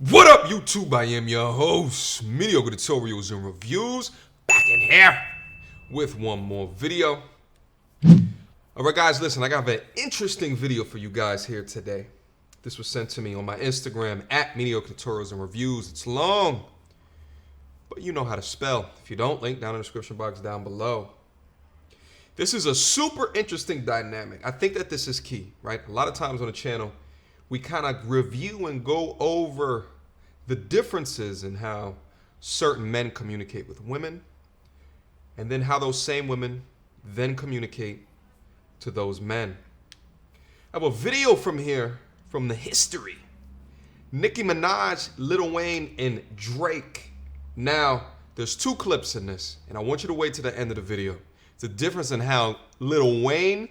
What up, YouTube? I am your host, Mediocre Tutorials and Reviews, back in here with one more video. Alright guys, listen, I got an interesting video for you guys here today. This was sent to me on my Instagram, at Mediocre Tutorials and Reviews. It's long, but you know how to spell. If you don't, link down in the description box down below. This is a super interesting dynamic. I think that this is key, right? A lot of times on the channel, we kind of review and go over the differences in how certain men communicate with women, and then how those same women then communicate to those men. I have a video from here from the history. Nicki Minaj, Lil Wayne, and Drake. Now, there's two clips in this, and I want you to wait to the end of the video. It's a difference in how Lil Wayne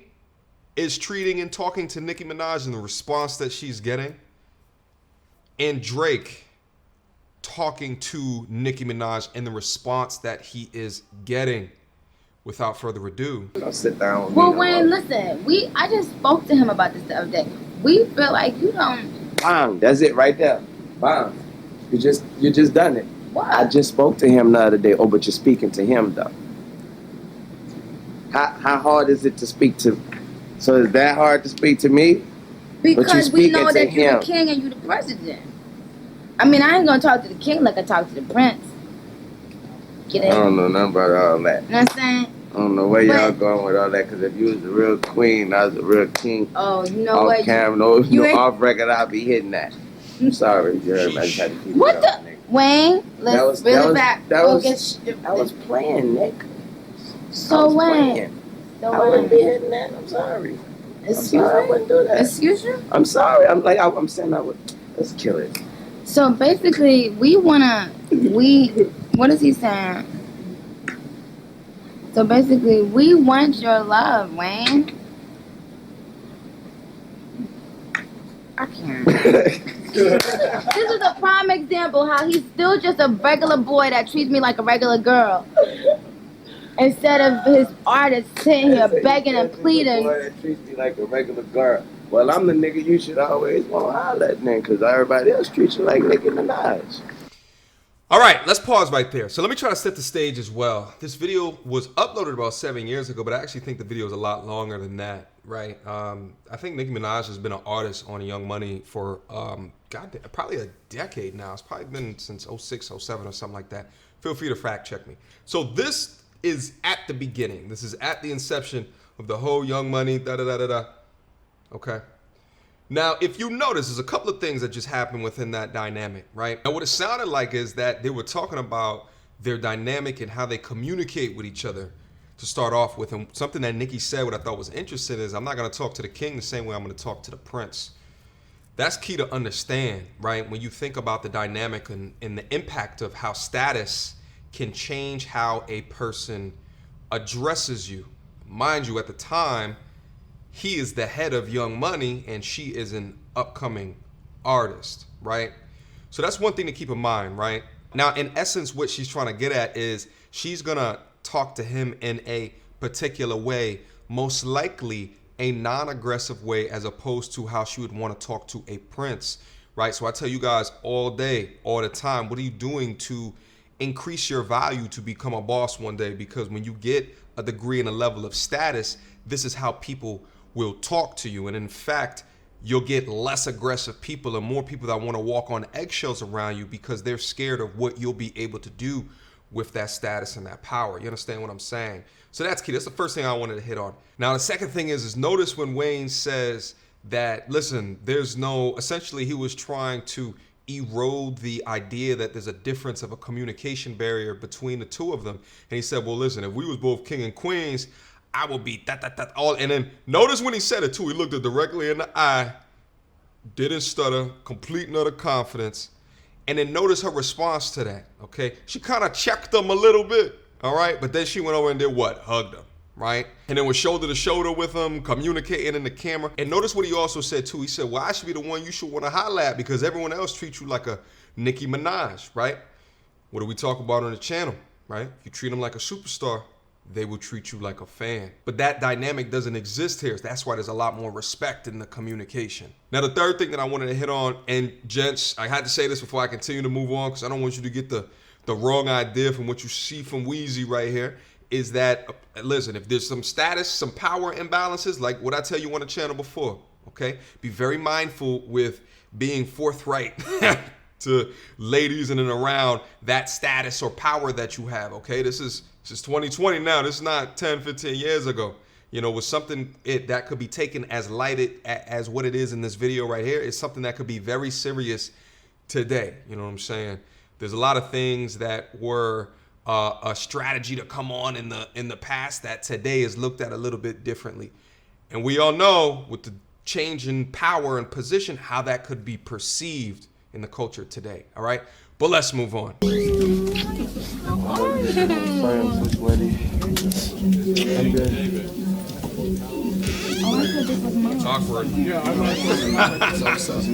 is treating and talking to Nicki Minaj and the response that she's getting, and Drake talking to Nicki Minaj and the response that he is getting. Without further ado, I'll sit down. Well, Wayne, listen, I just spoke to him about this the other day. We feel like you don't. Bang, that's it right there. Bang. You just done it. What? I just spoke to him the other day. Oh, but you're speaking to him though. How hard is it to speak to? So is that hard to speak to me? Because we know that you're him. the king and you the president. I mean, I ain't gonna talk to the king like I talk to the prince. Get I it? don't know nothing about all that. You know what I'm saying? I don't know where y'all going with all that. Because if you was a real queen, I was a real king. Oh, you know Off what? cam, no off record, I'll be hitting that. I'm sorry, you heard me. I just had to keep What it the? up, nigga. Wayne, let's reel it back. That Go was get I was playing, Nick. So Wayne. I wouldn't be hitting that. I'm sorry. Excuse I me? wouldn't do that. Excuse you? I'm sorry. I'm saying I would. Let's kill it. So basically, what is he saying? So basically, we want your love, Wayne. I can't. This is a prime example how he's still just a regular boy that treats me like a regular girl. Instead of his artist sitting here begging and pleading. Boy that treats me like a regular girl. Well, I'm the nigga you should always want to holler at, then, because everybody else treats you like Nicki Minaj. all right, let's pause right there. So let me try to set the stage as well. This video was uploaded about 7 years ago, but I actually think the video is a lot longer than that, right? I think Nicki Minaj has been an artist on Young Money for probably a decade now. It's probably been since 06, 07 or something like that. Feel free to fact check me. So this is at the beginning. This is at the inception of the whole Young Money, da-da-da-da-da. Okay? Now, if you notice, there's a couple of things that just happened within that dynamic, right? And what it sounded like is that they were talking about their dynamic and how they communicate with each other to start off with. And something that Nicki said, what I thought was interesting, is I'm not going to talk to the king the same way I'm going to talk to the prince. That's key to understand, right? When you think about the dynamic and the impact of how status can change how a person addresses you. Mind you, at the time, he is the head of Young Money and she is an upcoming artist, right? So that's one thing to keep in mind, right? Now, in essence, what she's trying to get at is she's gonna talk to him in a particular way, most likely a non-aggressive way, as opposed to how she would want to talk to a prince, right? So I tell you guys all day, all the time, what are you doing to increase your value to become a boss one day? Because when you get a degree and a level of status, this is how people will talk to you. And in fact, you'll get less aggressive people and more people that want to walk on eggshells around you because they're scared of what you'll be able to do with that status and that power. You understand what I'm saying? So that's key. That's the first thing I wanted to hit on. Now, the second thing is notice when Wayne says that, listen, essentially he was trying to erode the idea that there's a difference of a communication barrier between the two of them. And he said, well, listen, if we was both king and queens, I will be all. And then notice when he said it too, he looked her directly in the eye, didn't stutter, complete and utter confidence. And then notice her response to that, okay? She kind of checked him a little bit, all right? But then she went over and did what? Hugged him, right? And then was shoulder to shoulder with him, communicating in the camera. And notice what he also said too. He said, well, I should be the one you should want to holler at because everyone else treats you like a Nicki Minaj, right? What do we talk about on the channel, right? If you treat them like a superstar, they will treat you like a fan. But that dynamic doesn't exist here. That's why there's a lot more respect in the communication. Now, the third thing that I wanted to hit on, and gents, I had to say this before I continue to move on because I don't want you to get the wrong idea from what you see from Weezy right here, is that, listen, if there's some status, some power imbalances, like what I tell you on the channel before, okay? Be very mindful with being forthright to ladies in and around that status or power that you have, okay? This is 2020 now. This is not 10, 15 years ago. You know, with something that could be taken as light as what it is in this video right here, is something that could be very serious today. You know what I'm saying? There's a lot of things that were a strategy to come on in the past that today is looked at a little bit differently. And we all know with the change in power and position, how that could be perceived in the culture today. All right, but let's move on. I'm so sweaty. I'm good. Awkward. In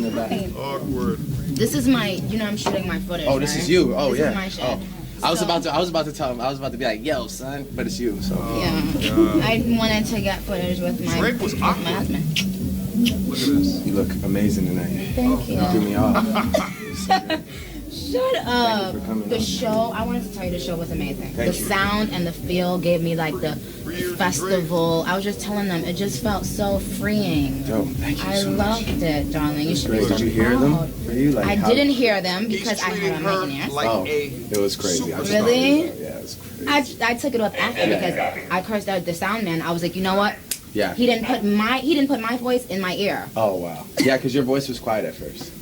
the back. Awkward. This is my, I'm shooting my footage. Oh, this right? is you. Oh, This yeah. is my shit. Oh. I was about to tell him. I was about to be like, "Yo, son," but it's you. So. Yeah. I wanted to get footage with my, Drake was with my awkward. husband. Look at this. You look amazing tonight. Thank you. You threw me off. Shut up. for coming The on. show, I wanted to tell you the show was amazing. Thank The you. sound and the feel gave me like the festival. I was just telling them, it just felt so freeing. Yo, thank you I so much. loved it, darling. You should be Great. so Did you hear proud. them? For you, like I how- didn't hear them He's because I treating had her on my ears. like Oh, a it was crazy. I just Really? thought it was- Yeah, it was crazy. I took it off after because I cursed out the sound man. I was like, you know what? Yeah. He didn't put my voice in my ear. Oh wow. Yeah, because your voice was quiet at first.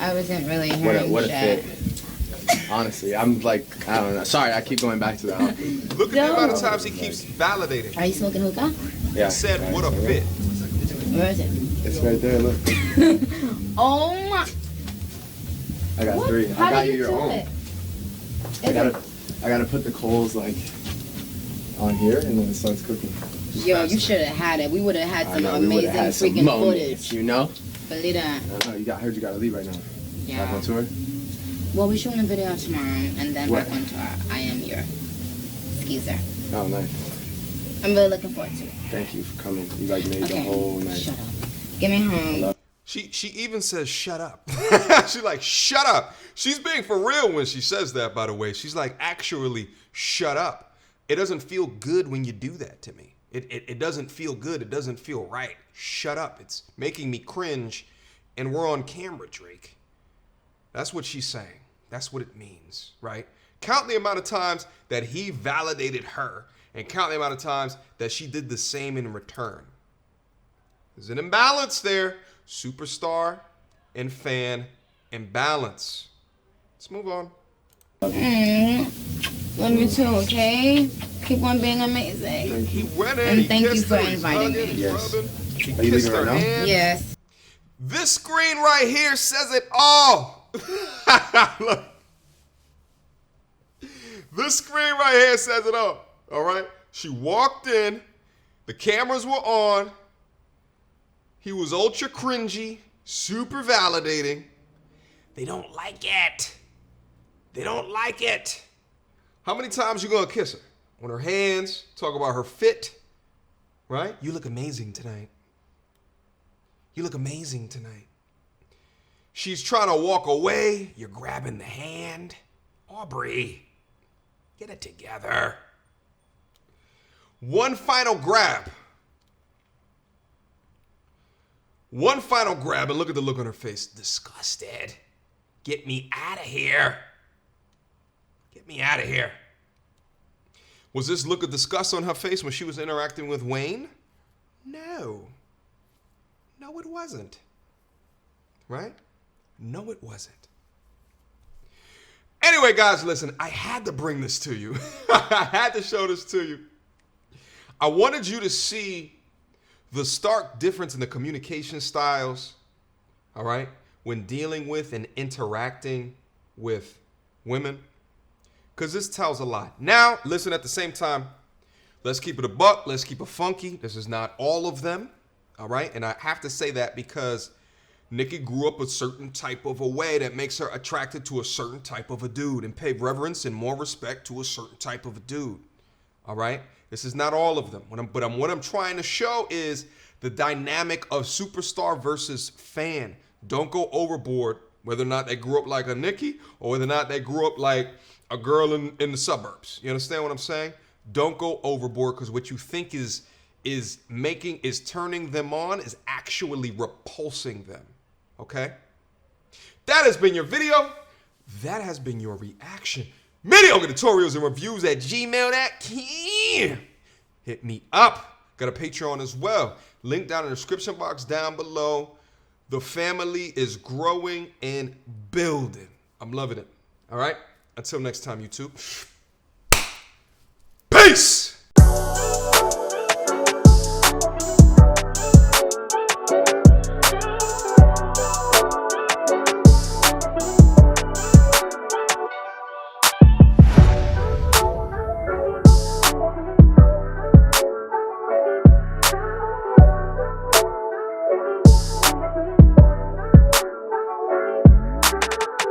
I wasn't really hearing What a shit. fit. Honestly, I'm like, I don't know. Sorry, I keep going back to that. Look at the amount of times he keeps validating. Are you smoking hookah? Yeah. He said, "What a fit." Where is it? It's right there. Look. Oh my! I got What? 3. How I got do you you your do own. it? I gotta put the coals like on here, and then the sun's cooking. Yo, you should have had it. We would have had I some know, we amazing would've had some freaking moments, footage. you know? Believe that. I don't know. I heard you gotta leave right now. Back Yeah. on tour. Well, we're shooting a video tomorrow, and then What? back on tour. I am your skeezer. Oh, nice. I'm really looking forward to it. Thank you for coming. You like made the Okay. whole night. Shut up. Get me home. love- She even says, "Shut up." She's like, "Shut up." She's being for real when she says that, by the way. She's like, actually, shut up. It doesn't feel good when you do that to me. It doesn't feel good. It doesn't feel right. Shut up. It's making me cringe, and we're on camera, Drake. That's what she's saying. That's what it means, right? Count the amount of times that he validated her, and count the amount of times that she did the same in return. There's an imbalance there. Superstar and fan imbalance. Let's move on. Love you too, okay? Keep on being amazing. He went in, And he thank you kissed for her, he's inviting hugging, me. he's Yes. rubbing, he Are you kissed leaving her right now? hand. Yes. This screen right here says it all. Look. This screen right here says it all. All right? She walked in. The cameras were on. He was ultra cringy, super validating. They don't like it. They don't like it. How many times you gonna kiss her? On her hands, talk about her fit, right? You look amazing tonight. You look amazing tonight. She's trying to walk away. You're grabbing the hand. Aubrey, get it together. One final grab. One final grab, and look at the look on her face. Disgusted. Get me out of here. Get me out of here. Was this look of disgust on her face when she was interacting with Wayne? No. No, it wasn't. Right? No, it wasn't. Anyway, guys, listen, I had to bring this to you. I had to show this to you. I wanted you to see the stark difference in the communication styles, all right, when dealing with and interacting with women, because this tells a lot. Now, listen, at the same time, let's keep it a buck. Let's keep it funky. This is not all of them, all right? And I have to say that because Nicki grew up a certain type of a way that makes her attracted to a certain type of a dude and pay reverence and more respect to a certain type of a dude. All right. This is not all of them. What I'm trying to show is the dynamic of superstar versus fan. Don't go overboard, whether or not they grew up like a Nicki or whether or not they grew up like a girl in the suburbs. You understand what I'm saying? Don't go overboard, because what you think is turning them on is actually repulsing them. Okay? That has been your video. That has been your reaction. Mediocre tutorials and reviews at gmail.com. Hit me up. Got a Patreon as well. Link down in the description box down below. The family is growing and building. I'm loving it. All right? Until next time, YouTube. Peace!